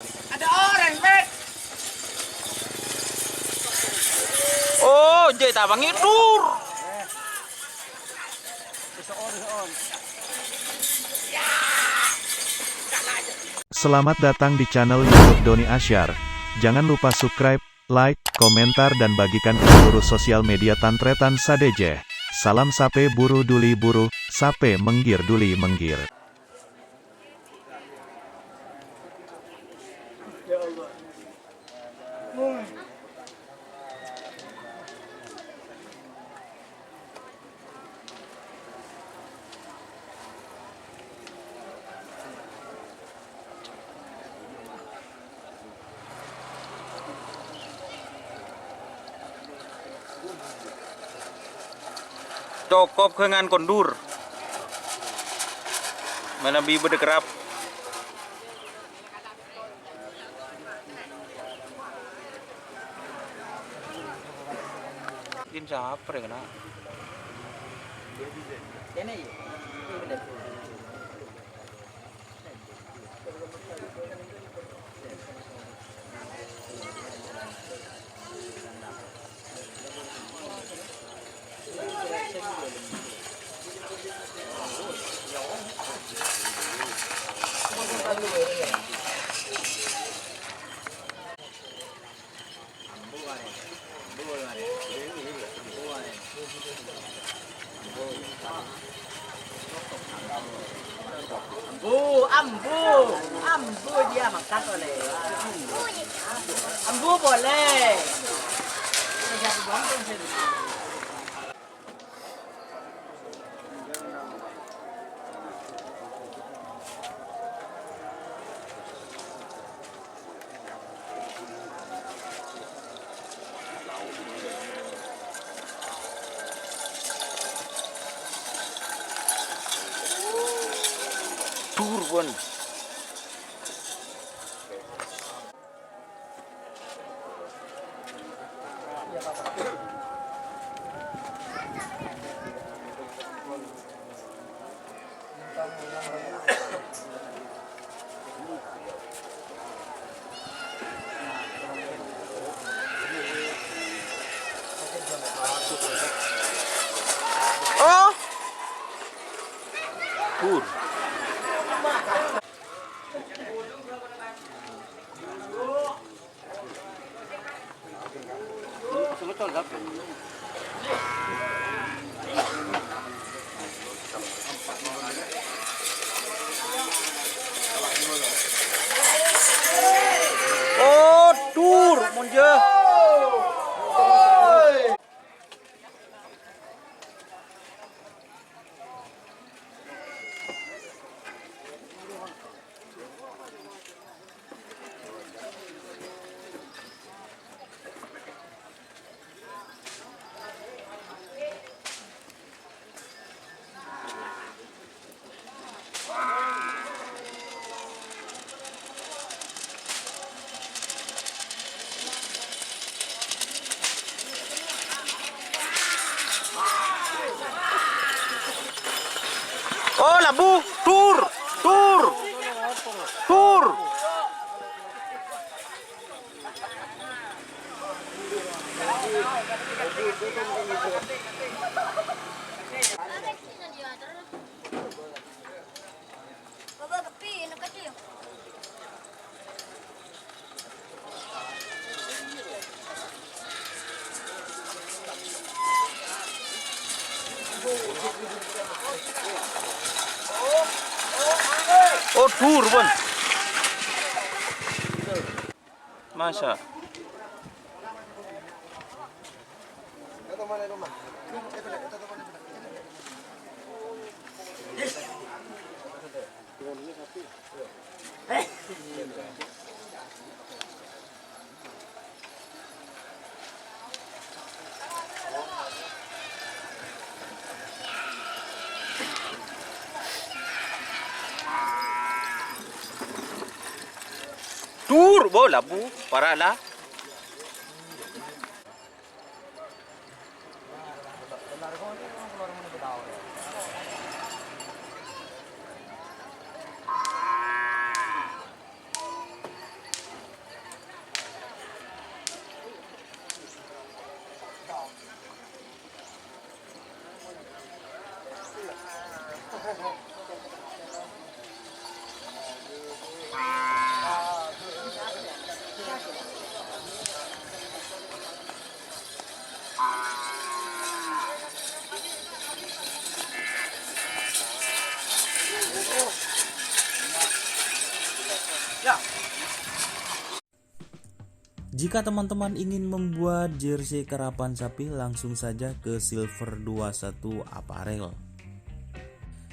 Ada orang, Bet. Oh, jadi tabang itu. Selamat datang di channel YouTube Doni Asyar. Jangan lupa subscribe, like, komentar dan bagikan ke seluruh sosial media Tantretan Sadejeh. Salam sape buru duli buru, sape menggir duli menggir. Cokop kengan kondur. Mana bi berdekrap. Ini siapa ya kena? Ini ya. Ambu dia makan boleh. Ambu boleh. Turun. Oh. Tur. Oh, tur, monje. Oh, labu, tur, tur, tur. Oh, tur, Bun. Masa? Tur, bo labu, parah lah. Jika teman-teman ingin membuat jersey karapan sapi, langsung saja ke Silver 21 Apparel.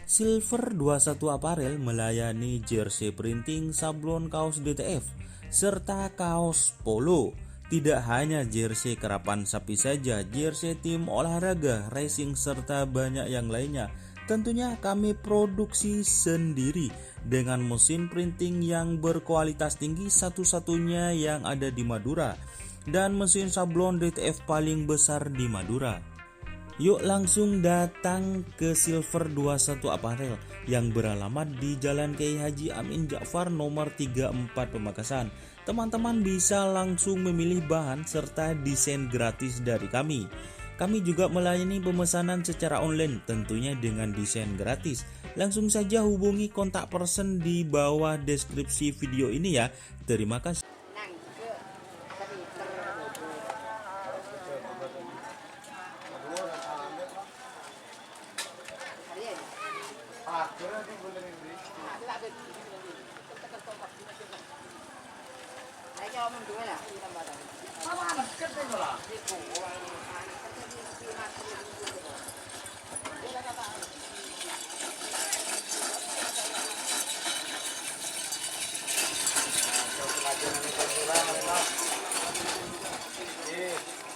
Silver 21 Apparel melayani jersey printing, sablon, kaos DTF, serta kaos polo. Tidak hanya jersey karapan sapi saja, jersey tim olahraga, racing, serta banyak yang lainnya. Tentunya kami produksi sendiri dengan mesin printing yang berkualitas tinggi, satu-satunya yang ada di Madura, dan mesin sablon DTF paling besar di Madura. Yuk langsung datang ke Silver 21 Apparel yang beralamat di Jalan Kiai Haji Amin Ja'far nomor 34 Pamekasan. Teman-teman bisa langsung memilih bahan serta desain gratis dari kami. Kami juga melayani pemesanan secara online, tentunya dengan desain gratis. Langsung saja hubungi kontak person di bawah deskripsi video ini ya. Terima kasih.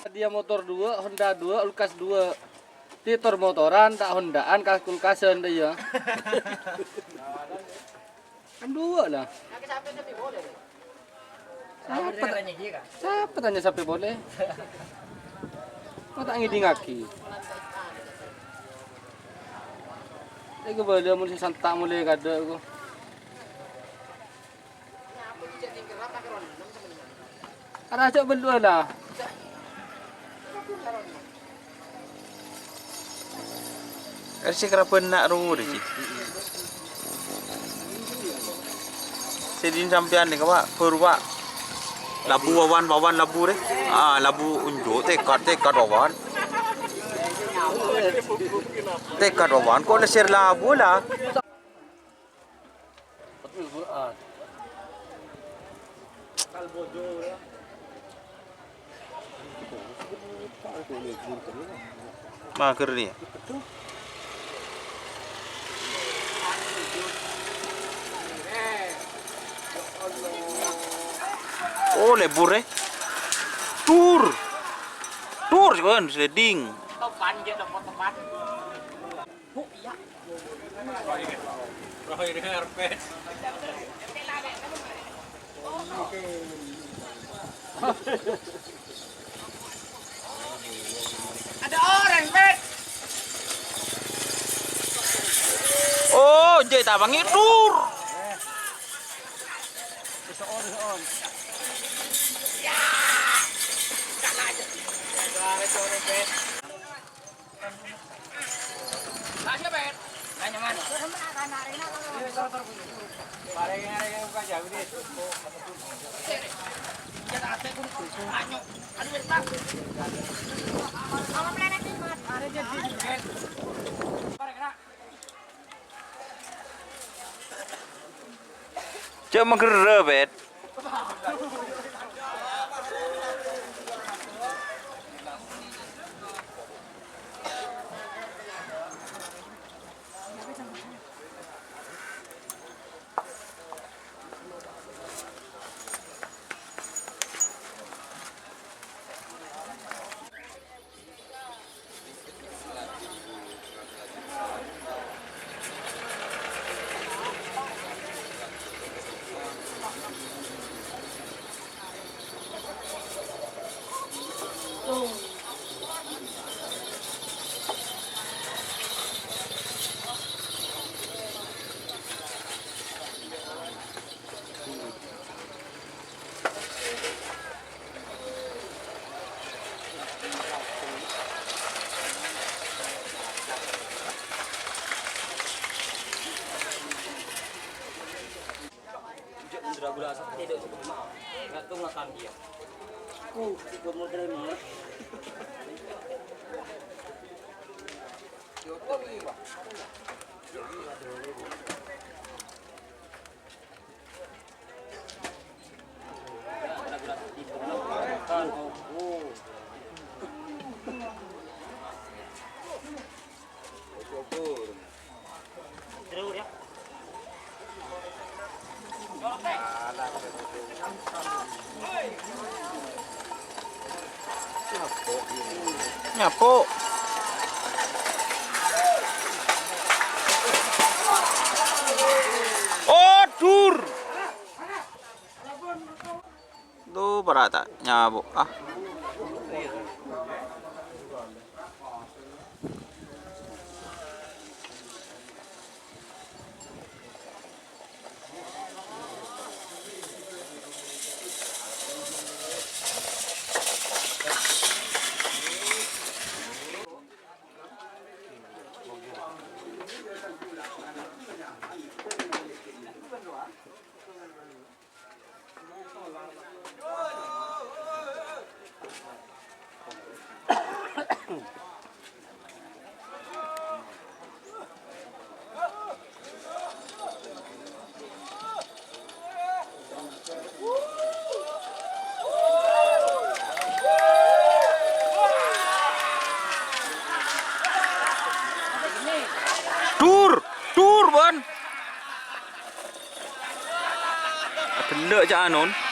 Dia motor 2, Honda 2, Ulkas 2. Titor motoran, tak Hondaan, kas kulkasan dia. Kan 2 lah. Siapa tanya sampai boleh? Kau tak ngidi ngaki. Aku boleh mulai santak mulai kada aku. Ada cok berdua lah. Kasi karapan nak ru deh sih. Sedin sampean ni kawa perwa. Labu wawan labu deh. Labu unjuk tekat wawan. Tekat wawan. Kau leser labu lah. Mager ni. Oh, lebur eh. Tur kan, sliding. Ada orang, Bet. Oh, jadi tabangi tur. Cuma mager Bet. Nyapo. Oh, dur. Tuh berat tak nyabuk ah. Dur, Bon. Kena je anon.